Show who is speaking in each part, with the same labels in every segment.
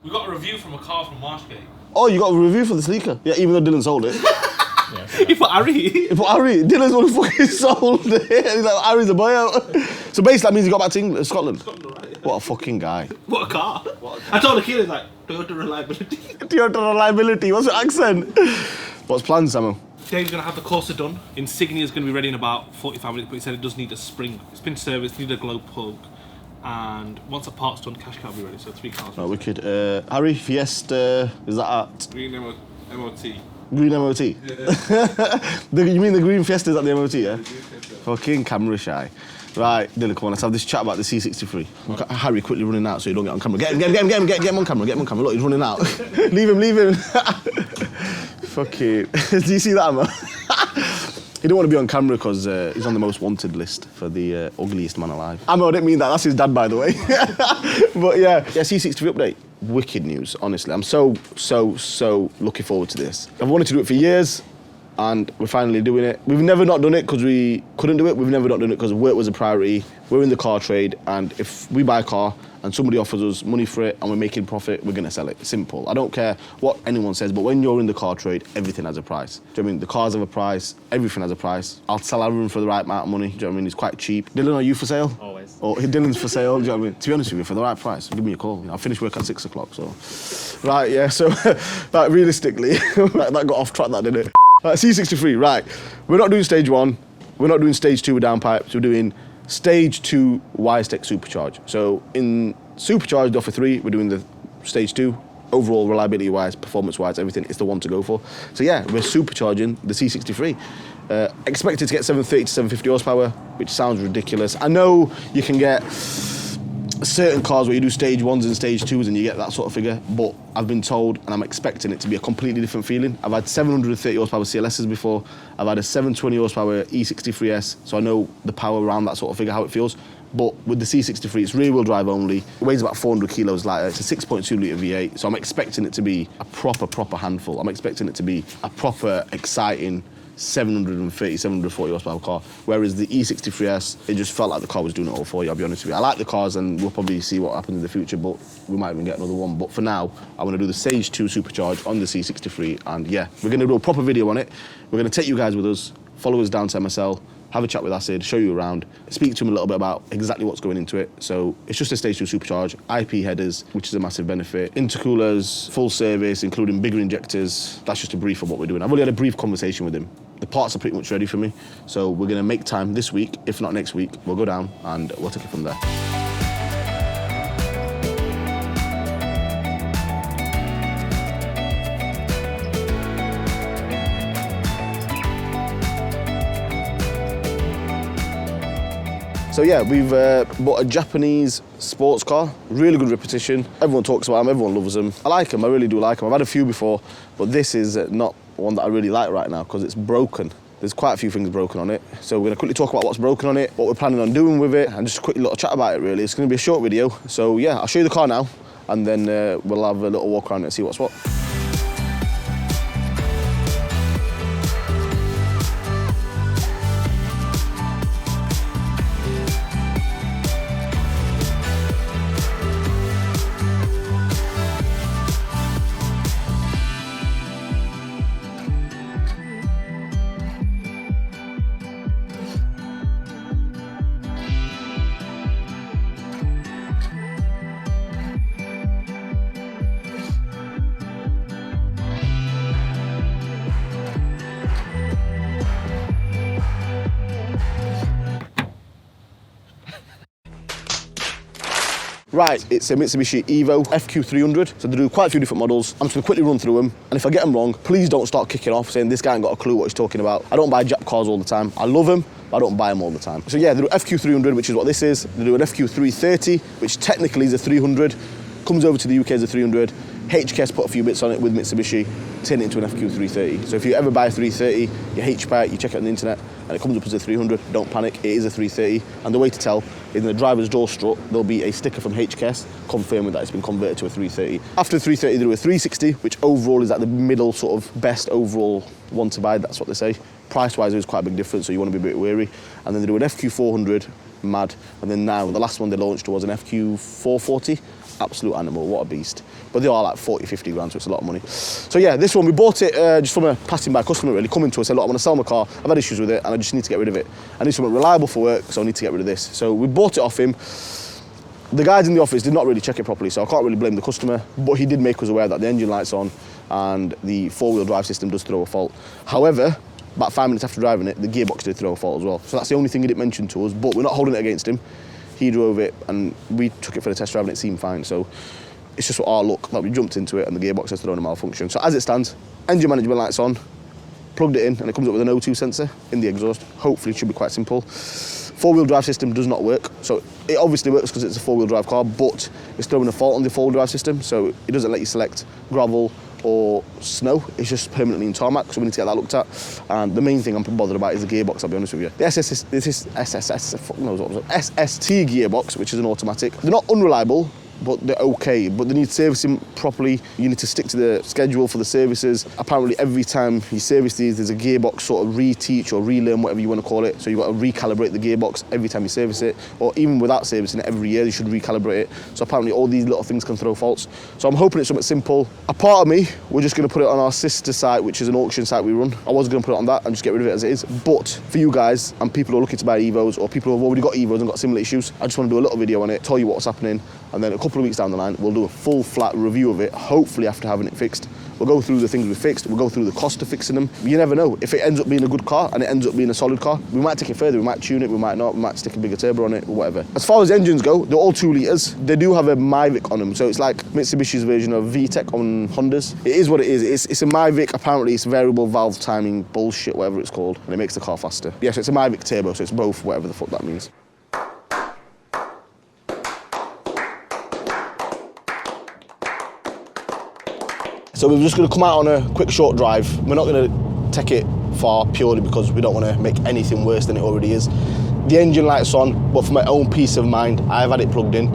Speaker 1: We got a review from a car from Marshgate.
Speaker 2: Oh, you got a review for the sneaker? Yeah, even though Dylan sold it.
Speaker 1: He put Harry.
Speaker 2: Dylan's one who fucking sold it. He's like, Harry's a buyout. So basically that means he got back to England, Scotland.
Speaker 1: Right, yeah.
Speaker 2: What a fucking guy.
Speaker 1: What a car. I told the kid, he's like, Toyota reliability.
Speaker 2: Toyota reliability, what's your accent? What's planned, Samuel?
Speaker 1: Dave's going to have the Corsa done. Insignia's going to be ready in about 45 minutes, but he said it does need a spring. It's been serviced, need a glow plug. And once the part's done, cash car will be ready, so 3 cars.
Speaker 2: Oh, wicked. Harry, Fiesta, is that at?
Speaker 1: Green MOT.
Speaker 2: Green MOT? Yeah. You mean the green Fiesta is at the MOT, yeah? Fucking camera shy. Right, Dylan, come on, let's have this chat about the C63. Right. Harry quickly running out so you don't get on camera. Get him on camera. Look, he's running out. leave him. Fuck it. Do you see that, man? He didn't want to be on camera because he's on the most wanted list for the ugliest man alive. I didn't mean that. That's his dad, by the way. But yeah, C63 update. Wicked news, honestly. I'm so looking forward to this. I've wanted to do it for years, and we're finally doing it. We've never not done it because we couldn't do it. We've never not done it because work was a priority. We're in the car trade, and if we buy a car and somebody offers us money for it and we're making profit, we're going to sell it. Simple. I don't care what anyone says, but when you're in the car trade, everything has a price. Do you know what I mean? The cars have a price, everything has a price. I'll sell everyone for the right amount of money. Do you know what I mean? It's quite cheap. Dylan, are you for sale?
Speaker 3: Always.
Speaker 2: Oh, Dylan's for sale. Do you know what I mean? To be honest with you, for the right price, give me a call. I'll finish work at 6 o'clock, so. Right, yeah, so, like, realistically, that got off track, that, didn't it? Right, C63, right. We're not doing stage 1. We're not doing stage 2 with downpipes. We're doing stage 2 Wisec Supercharge. So in Supercharged offer 3, we're doing the stage 2. Overall, reliability-wise, performance-wise, everything is the one to go for. So yeah, we're supercharging the C63. Expected to get 730 to 750 horsepower, which sounds ridiculous. I know you can get certain cars where you do stage 1s and stage 2s and you get that sort of figure, but I've been told and I'm expecting it to be a completely different feeling. I've had 730 horsepower CLSs before. I've had a 720 horsepower E63S, so I know the power around that sort of figure, how it feels. But with the C63, it's rear-wheel drive only. It weighs about 400 kilos lighter. It's a 6.2 litre V8, so I'm expecting it to be a proper handful. I'm expecting it to be a proper, exciting 730, 740 horsepower car. Whereas the E63S, it just felt like the car was doing it all for you, I'll be honest with you. I like the cars and we'll probably see what happens in the future, but we might even get another one. But for now, I want to do the stage 2 supercharge on the C63, and yeah, we're going to do a proper video on it. We're going to take you guys with us, follow us down to MSL, have a chat with Acid, show you around, speak to him a little bit about exactly what's going into it. So it's just a stage 2 supercharge, IP headers, which is a massive benefit, intercoolers, full service, including bigger injectors. That's just a brief of what we're doing. I've only had a brief conversation with him. The parts are pretty much ready for me. So we're gonna make time this week, if not next week. We'll go down and we'll take it from there. So yeah, we've bought a Japanese sports car, really good repetition. Everyone talks about them, everyone loves them. I like them, I really do like them. I've had a few before, but this is not one that I really like right now because it's broken. There's quite a few things broken on it. So we're gonna quickly talk about what's broken on it, what we're planning on doing with it, and just a quick little chat about it really. It's gonna be a short video. So yeah, I'll show you the car now, and then we'll have a little walk around it and see what's what. Right, it's a Mitsubishi Evo FQ300, so they do quite a few different models. I'm just gonna quickly run through them, and if I get them wrong, please don't start kicking off saying this guy ain't got a clue what he's talking about. I don't buy Jap cars all the time. I love them, but I don't buy them all the time. So yeah, they do FQ300, which is what this is. They do an FQ330, which technically is a 300, comes over to the UK as a 300. HKS put a few bits on it with Mitsubishi, turn it into an FQ330. So if you ever buy a 330, you HPI it, you check it on the internet, and it comes up as a 300, don't panic, it is a 330. And the way to tell is in the driver's door strut, there'll be a sticker from HKS confirming that it's been converted to a 330. After the 330, they do a 360, which overall is at the middle sort of best overall one to buy, that's what they say. Price-wise, there's quite a big difference, so you want to be a bit wary. And then they do an FQ400, mad. And then now, the last one they launched was an FQ440. absolute animal, what a beast. But they are like 40, 50 grand, so it's a lot of money. So yeah, this one, we bought it just from a passing by customer really, coming to us, said, look, I want to sell my car, I've had issues with it, and I just need to get rid of it. I need something reliable for work, so I need to get rid of this. So we bought it off him. The guys in the office did not really check it properly, so I can't really blame the customer, but he did make us aware that the engine light's on and the four-wheel drive system does throw a fault. However, about 5 minutes after driving it, the gearbox did throw a fault as well. So that's the only thing he didn't mention to us, but we're not holding it against him. He drove it and we took it for the test drive and it seemed fine. So it's just our luck that we jumped into it and the gearbox has thrown a malfunction. So as it stands, engine management light's on, plugged it in and it comes up with an O2 sensor in the exhaust. Hopefully it should be quite simple. Four-wheel drive system does not work. So it obviously works because it's a four-wheel drive car, but it's throwing a fault on the four-wheel drive system. So it doesn't let you select gravel or snow. It's just permanently in tarmac, so we need to get that looked at. And the main thing I'm bothered about is the gearbox, I'll be honest with you. The SST gearbox, which is an automatic, they're not unreliable, but they're okay, but they need servicing properly. You need to stick to the schedule for the services. Apparently every time you service these, there's a gearbox sort of reteach or relearn, whatever you want to call it. So you've got to recalibrate the gearbox every time you service it, or even without servicing it every year, you should recalibrate it. So apparently all these little things can throw faults. So I'm hoping it's something simple. A part of me, we're just going to put it on our sister site, which is an auction site we run. I was going to put it on that and just get rid of it as it is. But for you guys and people who are looking to buy Evos, or people who have already got Evos and got similar issues, I just want to do a little video on it, tell you what's happening, and then a couple of weeks down the line, we'll do a full flat review of it, hopefully after having it fixed. We'll go through the things we fixed, we'll go through the cost of fixing them. You never know, if it ends up being a good car and it ends up being a solid car, we might take it further, we might tune it, we might not, we might stick a bigger turbo on it, or whatever. As far as engines go, they're all 2 litres. They do have a Mavic on them, so it's like Mitsubishi's version of VTEC on Hondas. It is what it is, it's a Mavic, apparently it's variable valve timing bullshit, whatever it's called, and it makes the car faster. Yeah, so it's a Mavic turbo, so it's both, whatever the fuck that means. So we're just going to come out on a quick short drive. We're not going to take it far purely because we don't want to make anything worse than it already is. The engine light's on, but for my own peace of mind, I've had it plugged in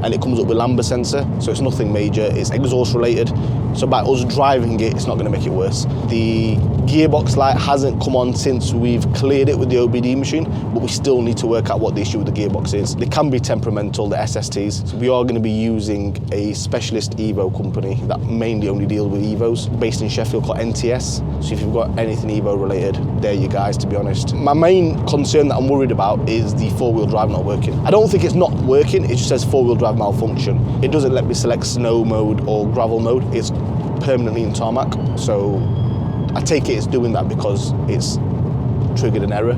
Speaker 2: and it comes up with lambda sensor, so it's nothing major, it's exhaust related. So by us driving it, it's not going to make it worse. The gearbox light hasn't come on since we've cleared it with the OBD machine, but we still need to work out what the issue with the gearbox is. They can be temperamental, the SSTs. So we are going to be using a specialist Evo company that mainly only deals with Evos, based in Sheffield, called NTS. So if you've got anything Evo related, they're you guys, to be honest. My main concern that I'm worried about is the four-wheel drive not working. I don't think it's not working, it just says four-wheel drive malfunction. It doesn't let me select snow mode or gravel mode. It's permanently in tarmac, so I take it it's doing that because it's triggered an error.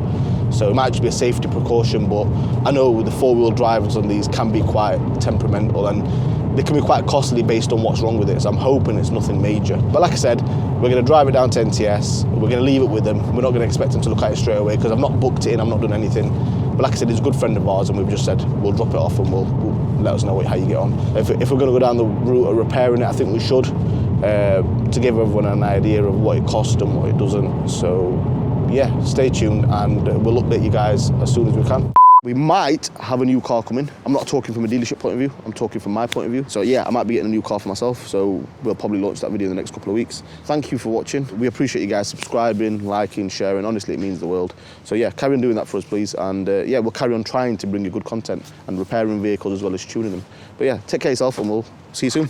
Speaker 2: So it might just be a safety precaution, but I know the four-wheel drives on these can be quite temperamental and they can be quite costly based on what's wrong with it, so I'm hoping it's nothing major. But like I said, we're going to drive it down to NTS, we're going to leave it with them, we're not going to expect them to look at it straight away because I've not booked it in, I've not done anything. But like I said, he's a good friend of ours and we've just said we'll drop it off and we'll let us know how you get on. If we're going to go down the route of repairing it, I think we should, to give everyone an idea of what it costs and what it doesn't. So yeah, stay tuned and we'll update you guys as soon as we can. We might have a new car coming. I'm not talking from a dealership point of view, I'm talking from my point of view. So yeah, I might be getting a new car for myself, so we'll probably launch that video in the next couple of weeks. Thank you for watching. We appreciate you guys subscribing, liking, sharing. Honestly, it means the world. So yeah, carry on doing that for us, please. And yeah, we'll carry on trying to bring you good content and repairing vehicles as well as tuning them. But yeah, take care of yourself and we'll see you soon.